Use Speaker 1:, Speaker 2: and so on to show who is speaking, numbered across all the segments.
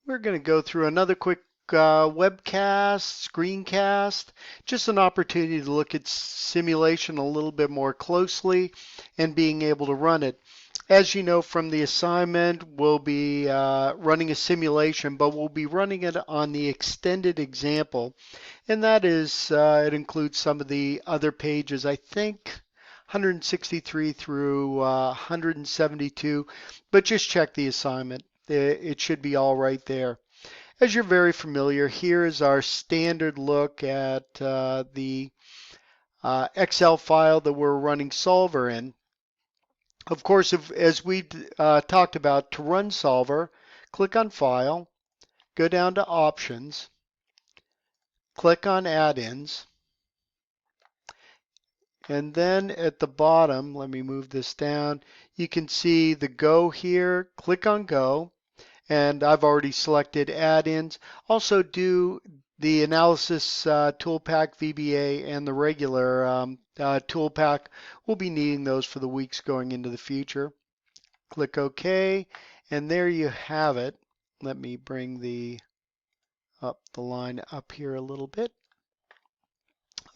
Speaker 1: We're going to go through another quick webcast, screencast, just an opportunity to look at simulation a little bit more closely and being able to run it. As you know from the assignment, we'll be running a simulation, but we'll be running it on the extended example. And that is, it includes some of the other pages, I think 163 through 172, but just check the assignment. It should be all right there. As you're very familiar, here is our standard look at the Excel file that we're running Solver in. Of course, as we talked about, to run Solver, click on File, go down to Options, click on Add-ins, and then at the bottom, let me move this down, you can see the Go here. Click on Go. And I've already selected add-ins. Also do the analysis toolpack VBA and the regular toolpack. We'll be needing those for the weeks going into the future. Click OK, and there you have it. Let me bring the line up here a little bit.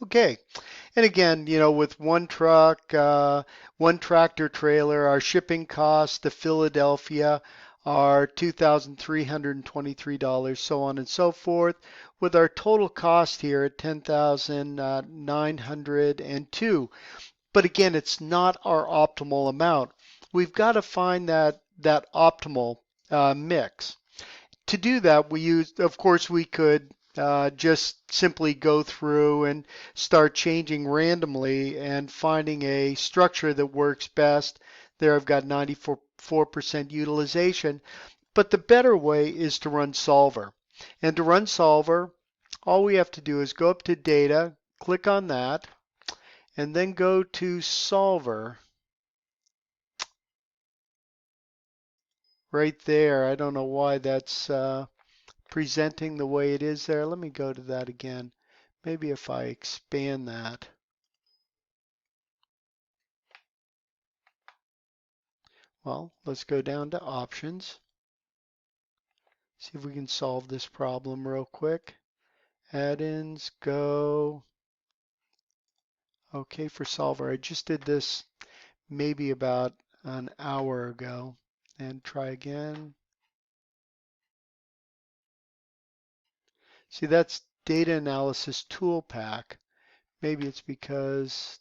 Speaker 1: Okay, and again, you know, with one truck, one tractor trailer, our shipping cost to Philadelphia are $2,323, so on and so forth, with our total cost here at $10,902. But again, it's not our optimal amount. We've got to find that optimal mix. To do that, we used, of course, we could just simply go through and start changing randomly and finding a structure that works best. There I've got 94% utilization. But the better way is to run Solver. And to run Solver, all we have to do is go up to Data, click on that, and then go to Solver. Right there. I don't know why that's presenting the way it is there. Let me go to that again. Maybe if I expand that. Well, let's go down to options. See if we can solve this problem real quick. Add-ins, go. Okay, for solver. I just did this maybe about an hour ago. And try again. See, that's data analysis tool pack. Maybe it's because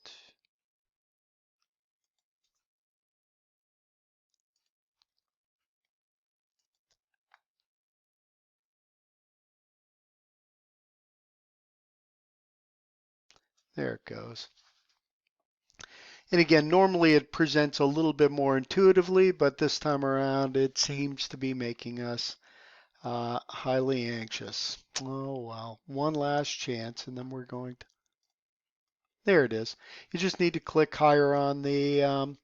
Speaker 1: there it goes. And again, normally it presents a little bit more intuitively, but this time around it seems to be making us highly anxious. Oh well, one last chance, and then we're going to. There it is. You just need to click higher on the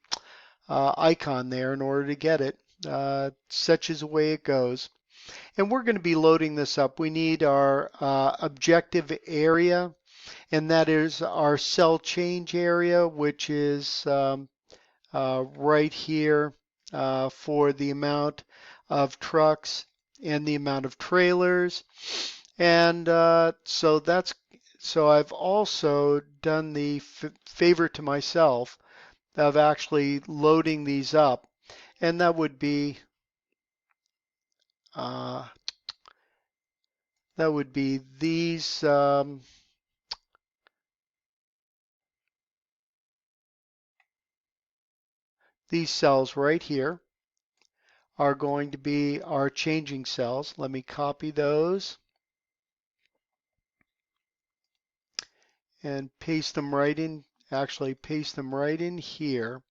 Speaker 1: icon there in order to get it. Such is the way it goes. And we're going to be loading this up. We need our objective area, and that is our cell change area, which is right here for the amount of trucks and the amount of trailers. And so I've also done the favor to myself of actually loading these up, and that would be uh, these cells right here are going to be our changing cells. Let me copy those and paste them right in, actually paste them right in here.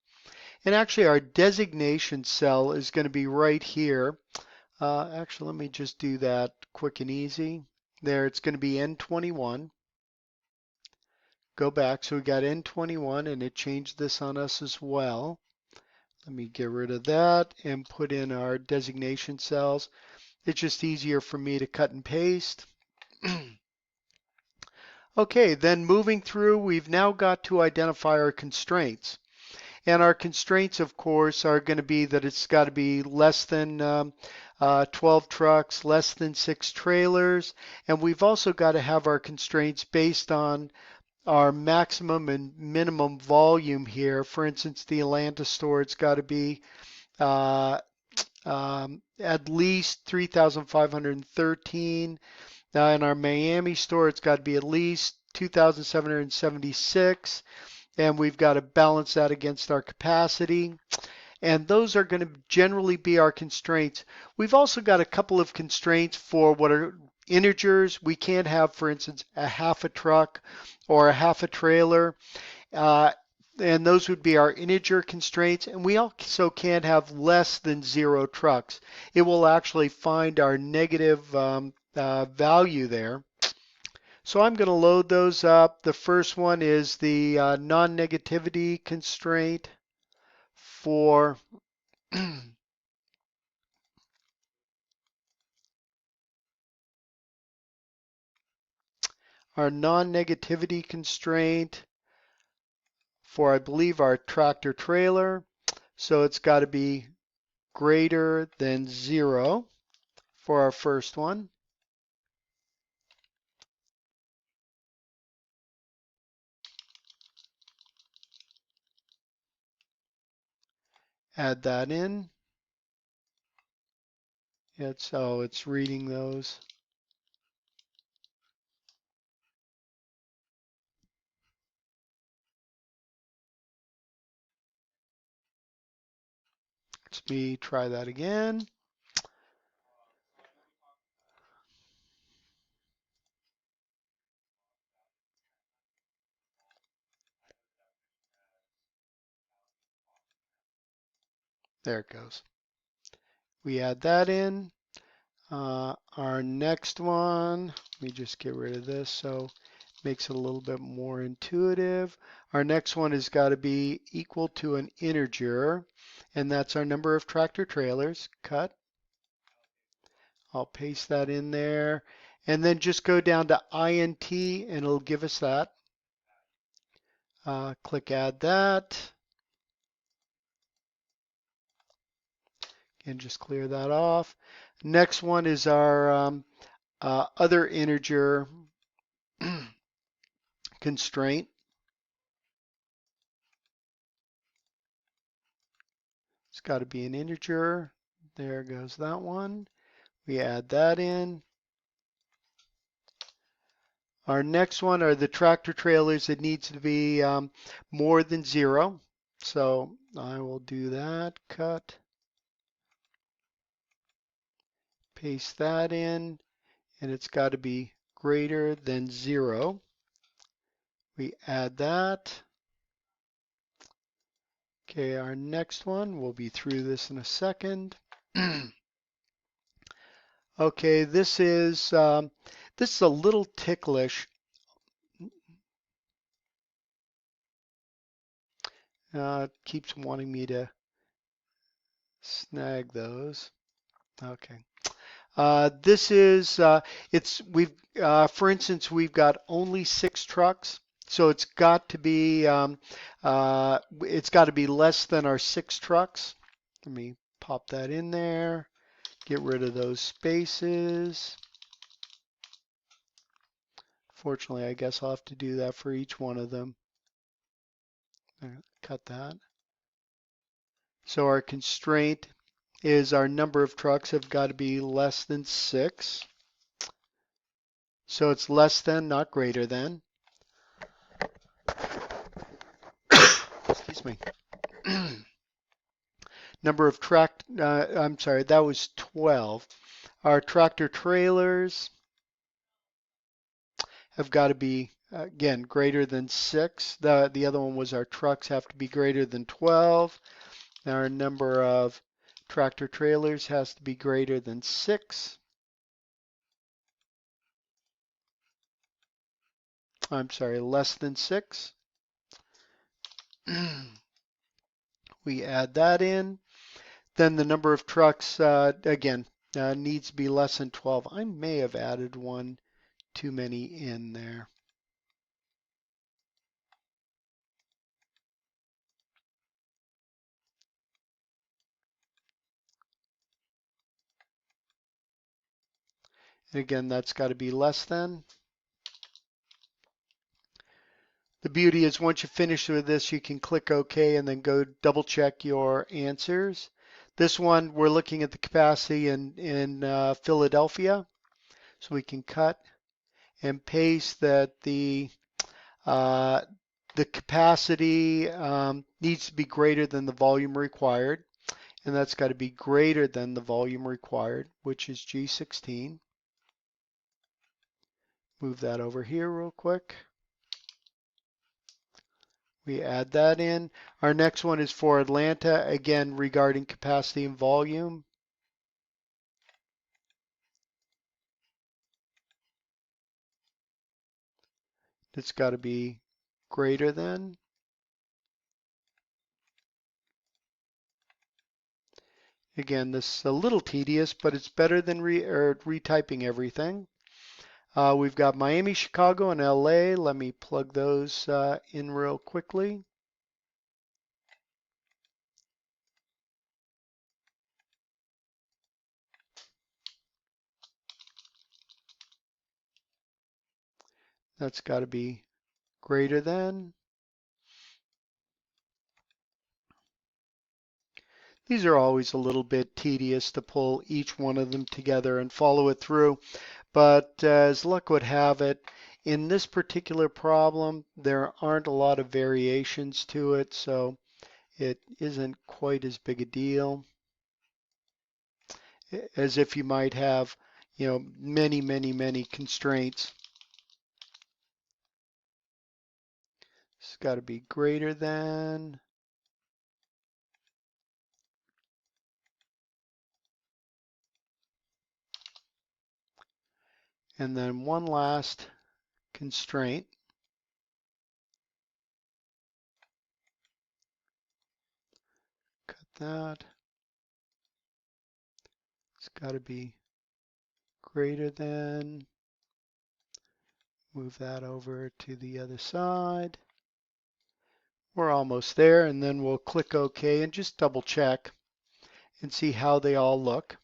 Speaker 1: And actually our designation cell is going to be right here. Actually, let me just do that quick and easy. There, it's going to be N21. Go back, so we got N21 and it changed this on us as well. Let me get rid of that and put in our designation cells. It's just easier for me to cut and paste. Okay, then moving through, we've now got to identify our constraints. And our constraints, of course, are going to be that it's got to be less than 12 trucks, less than 6 trailers, and we've also got to have our constraints based on our maximum and minimum volume here. For instance, the Atlanta store, it's got to be uh, at least 3,513. Now in our Miami store, it's got to be at least 2,776, and we've got to balance that against our capacity. And those are going to generally be our constraints. We've also got a couple of constraints for what are integers. We can't have, for instance, a half a truck or a half a trailer. Uh, and those would be our integer constraints. And we also can't have less than 0 trucks. It will actually find our negative value there. So I'm going to load those up. The first one is the non-negativity constraint for our non-negativity constraint for, I believe, our tractor trailer. So it's got to be greater than 0 for our first one. Add that in. It's reading those. Let me try that again. There it goes. We add that in. Our next one, let me just get rid of this so it makes it a little bit more intuitive. Our next one has got to be equal to an integer, and that's our number of tractor trailers. Cut. I'll paste that in there. And then just go down to int and it'll give us that. Click add that. And just clear that off. Next one is our other integer constraint. It's got to be an integer. There goes that one. We add that in. Our next one are the tractor trailers. It needs to be more than 0. So I will do that. Cut. Paste that in. And it's got to be greater than 0. We add that. Okay, our next one, we'll be through this in a second. Okay, this is a little ticklish. It keeps wanting me to snag those. Okay. This is for instance, we've got only 6 trucks, so it's got to be less than our 6 trucks. Let me pop that in there. Get rid of those spaces. Fortunately, I guess I'll have to do that for each one of them. Cut that. So our constraint is our number of trucks have got to be less than 6. So it's less than, not greater than. Excuse me. Number of I'm sorry, that was 12. Our tractor trailers have got to be, again, greater than 6. The other one was our trucks have to be greater than 12. Our number of tractor trailers has to be greater than 6. I'm sorry, less than 6. We add that in. Then the number of trucks, again, needs to be less than 12. I may have added one too many in there. And again, that's got to be less than. The beauty is once you finish with this, you can click OK and then go double check your answers. This one, we're looking at the capacity in Philadelphia. So we can cut and paste that uh, the capacity needs to be greater than the volume required. And that's got to be greater than the volume required, which is G16. Move that over here real quick. We add that in. Our next one is for Atlanta, again regarding capacity and volume. It's got to be greater than. Again, this is a little tedious, but it's better than retyping everything. We've got Miami, Chicago, and LA. Let me plug those in real quickly. That's got to be greater than. These are always a little bit tedious to pull each one of them together and follow it through. But as luck would have it, in this particular problem, there aren't a lot of variations to it, so it isn't quite as big a deal as if you might have, many constraints. It's got to be greater than. And then one last constraint. Cut that. It's got to be greater than. Move that over to the other side. We're almost there, and then we'll click OK and just double check and see how they all look.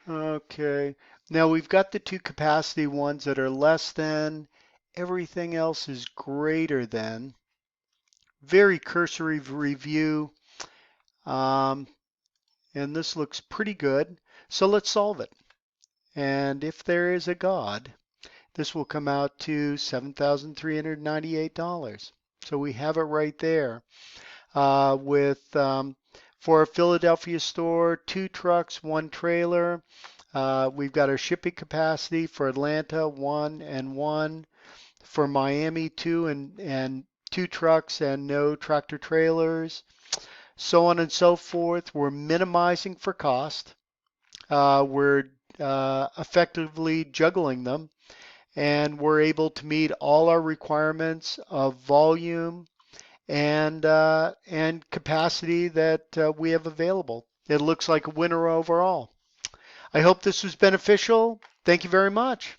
Speaker 1: Okay, now we've got the two capacity ones that are less than. Everything else is greater than. Very cursory review, and this looks pretty good. So let's solve it. And if there is a God, this will come out to $7,398. So we have it right there. For a Philadelphia store, 2 trucks, 1 trailer. We've got our shipping capacity for Atlanta, 1 and 1. For Miami, 2 and 2 trucks and no tractor trailers. So on and so forth. We're minimizing for cost. We're effectively juggling them, and we're able to meet all our requirements of volume and capacity that we have available. It looks like a winner overall. I hope this was beneficial. Thank you very much.